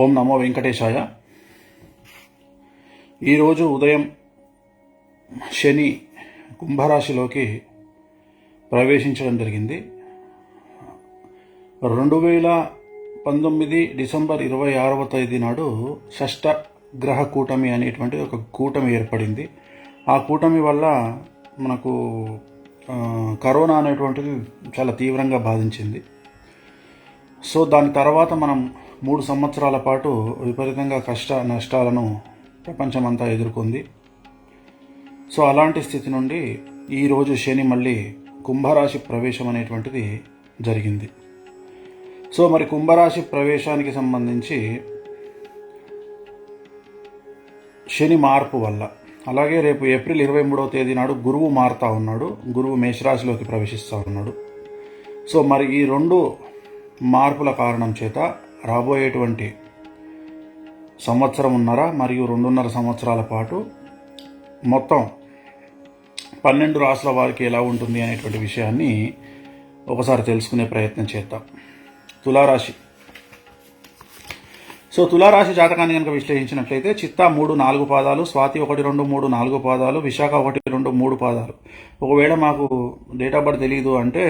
ఓం నమో వెంకటేశాయ. ఈరోజు ఉదయం శని కుంభరాశిలోకి ప్రవేశించడం జరిగింది. 2019 డిసెంబర్ 26వ తేదీ నాడు షష్ఠ గ్రహ కూటమి అనేటువంటి ఒక కూటమి ఏర్పడింది. ఆ కూటమి వల్ల మనకు కరోనా అనేటువంటిది చాలా తీవ్రంగా బాధించింది. సో దాని తర్వాత మనం 3 సంవత్సరాల పాటు విపరీతంగా కష్ట నష్టాలను ప్రపంచమంతా ఎదుర్కొంది. సో అలాంటి స్థితి నుండి ఈరోజు శని మళ్ళీ కుంభరాశి ప్రవేశం అనేటువంటిది జరిగింది. సో మరి కుంభరాశి ప్రవేశానికి సంబంధించి శని మార్పు వల్ల, అలాగే రేపు ఏప్రిల్ 23వ తేదీ నాడు గురువు మారుతా ఉన్నాడు. గురువు మేషరాశిలోకి ప్రవేశిస్తూ ఉన్నాడు. సో మరి ఈ 2 మార్పుల కారణం చేత రాబోయేటువంటి సంవత్సరంన్నర మరియు 2.5 సంవత్సరాల పాటు మొత్తం 12 రాశుల వారికి ఎలా ఉంటుంది అనేటువంటి విషయాన్ని ఒకసారి తెలుసుకునే ప్రయత్నం చేద్దాం. తులారాశి. సో తులారాశి జాతకాన్ని కనుక విశ్లేషించినట్లయితే చిత్తా 3, 4 పాదాలు, స్వాతి 1, 2, 3, 4 పాదాలు, విశాఖ 1, 2, 3 పాదాలు. ఒకవేళ మాకు డేట్ ఆఫ్ బర్త్ తెలియదు అంటే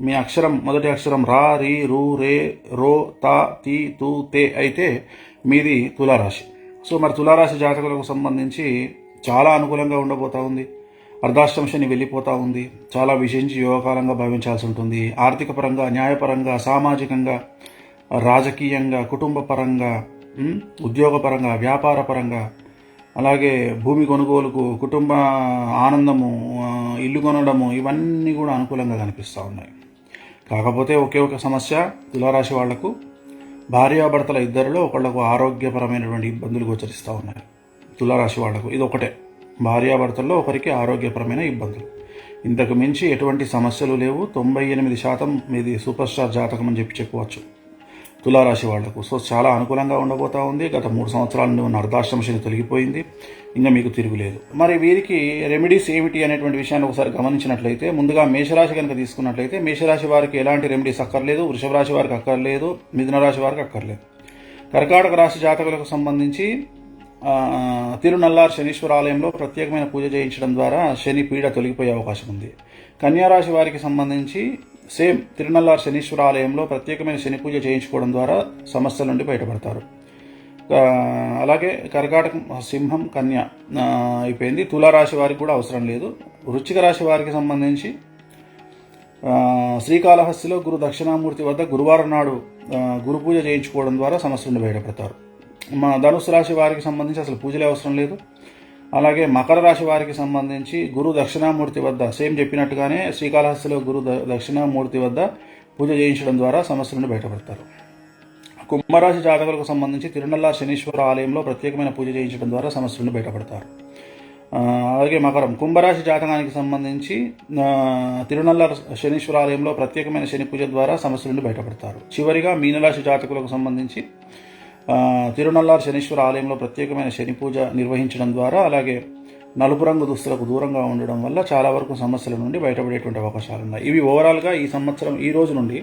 మీ అక్షరం, మొదటి అక్షరం రా, రీ, రు, రే, రో, తా, తీ, తూ, తే అయితే మీది తులారాశి. సో మరి తులారాశి జాతకులకు సంబంధించి చాలా అనుకూలంగా ఉండబోతా ఉంది. అర్ధాష్టమ శని వెళ్ళిపోతూ ఉంది. చాలా విశేషించి యోగకాలంగా భావించాల్సి ఉంటుంది. ఆర్థిక పరంగా, న్యాయపరంగా, సామాజికంగా, రాజకీయంగా, కుటుంబ పరంగా, ఉద్యోగపరంగా, వ్యాపార పరంగా, అలాగే భూమి కొనుగోలుకు, కుటుంబ ఆనందము, ఇల్లు కొనడము, ఇవన్నీ కూడా అనుకూలంగా కనిపిస్తూ ఉన్నాయి. కాకపోతే ఒకే ఒక సమస్య, తులారాశి వాళ్లకు భార్యాభర్తల ఇద్దరిలో ఒకళ్లకు ఆరోగ్యపరమైనటువంటి ఇబ్బందులు గోచరిస్తూ ఉన్నాయి. తులారాశి వాళ్లకు ఇది ఒకటే, భార్యాభర్తల్లో ఒకరికి ఆరోగ్యపరమైన ఇబ్బందులు. ఇంతకు మించి ఎటువంటి సమస్యలు లేవు. 98% మీది సూపర్ స్టార్ జాతకం అని చెప్పవచ్చు తులారాశి వాళ్లకు. సో చాలా అనుకూలంగా ఉండబోతా ఉంది. గత 3 సంవత్సరాల నుండి ఉన్న అర్ధాష్టమ శని తొలగిపోయింది. ఇంకా మీకు తిరుగులేదు. మరి వీరికి రెమెడీస్ ఏమిటి అనేటువంటి విషయాన్ని ఒకసారి గమనించినట్లయితే, ముందుగా మేషరాశి కనుక తీసుకున్నట్లయితే మేషరాశి వారికి ఎలాంటి రెమెడీస్ అక్కర్లేదు. వృషభ రాశి వారికి అక్కర్లేదు. మిథున రాశి వారికి అక్కర్లేదు. కర్కాటక రాశి జాతకులకు సంబంధించి తిరునల్లార్ శనీశ్వర ఆలయంలో ప్రత్యేకమైన పూజ చేయించడం ద్వారా శని పీడ తొలగిపోయే అవకాశం ఉంది. కన్యారాశి వారికి సంబంధించి సేమ్ తిరునల్లార్ శనీశ్వర ఆలయంలో ప్రత్యేకమైన శని పూజ చేయించుకోవడం ద్వారా సమస్యల నుండి బయటపడతారు. అలాగే కర్కాటకం, సింహం, కన్య అయిపోయింది. తులారాశి వారికి కూడా అవసరం లేదు. వృశ్చిక రాశి వారికి సంబంధించి శ్రీకాళహస్తిలో గురు దక్షిణామూర్తి వద్ద గురువారం నాడు గురు పూజ చేయించుకోవడం ద్వారా సమస్య నుండి బయటపడతారు. ధనుసు రాశి వారికి సంబంధించి అసలు పూజలే అవసరం లేదు. అలాగే మకర రాశి వారికి సంబంధించి గురు దక్షిణామూర్తి వద్ద సేమ్ చెప్పినట్టుగానే శ్రీకాళహస్తిలో గురు దక్షిణామూర్తి వద్ద పూజ చేయించడం ద్వారా సమస్య నుండి బయటపడతారు. కుంభరాశి జాతకులకు సంబంధించి తిరునల్లార్ శనీశ్వర ఆలయంలో ప్రత్యేకమైన పూజ చేయించడం ద్వారా సమస్య నుండి బయటపడతారు. అలాగే మకరం, కుంభరాశి జాతకానికి సంబంధించి తిరునల్లార్ శనీశ్వర ఆలయంలో ప్రత్యేకమైన శని పూజ ద్వారా సమస్య నుండి బయటపడతారు. చివరిగా మీనరాశి జాతకులకు సంబంధించి తిరునల్లార్ శనీశ్వర ఆలయంలో ప్రత్యేకమైన శని పూజ నిర్వహించడం ద్వారా, అలాగే నలుపు రంగు దుస్తులకు దూరంగా ఉండడం వల్ల చాలా వరకు సమస్యల నుండి బయటపడేటువంటి అవకాశాలు ఉన్నాయి. ఇవి ఓవరాల్గా ఈ సంవత్సరం, ఈ రోజు నుండి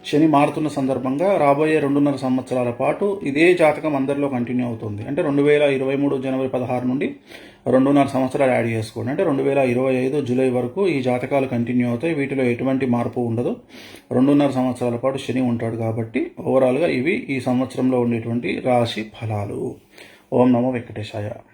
శని మారుతున్న సందర్భంగా రాబోయే 2.5 సంవత్సరాల పాటు ఇదే జాతకం అందరిలో కంటిన్యూ అవుతుంది. అంటే 2023 జనవరి 16 నుండి 2.5 సంవత్సరాలు యాడ్ చేసుకోండి. అంటే 2025 జూలై వరకు ఈ జాతకాలు కంటిన్యూ అవుతాయి. వీటిలో ఎటువంటి మార్పు ఉండదు. 2.5 సంవత్సరాల పాటు శని ఉంటాడు. కాబట్టి ఓవరాల్గా ఇవి ఈ సంవత్సరంలో ఉండేటువంటి రాశి ఫలాలు. ఓం నమో వెంకటేశాయ.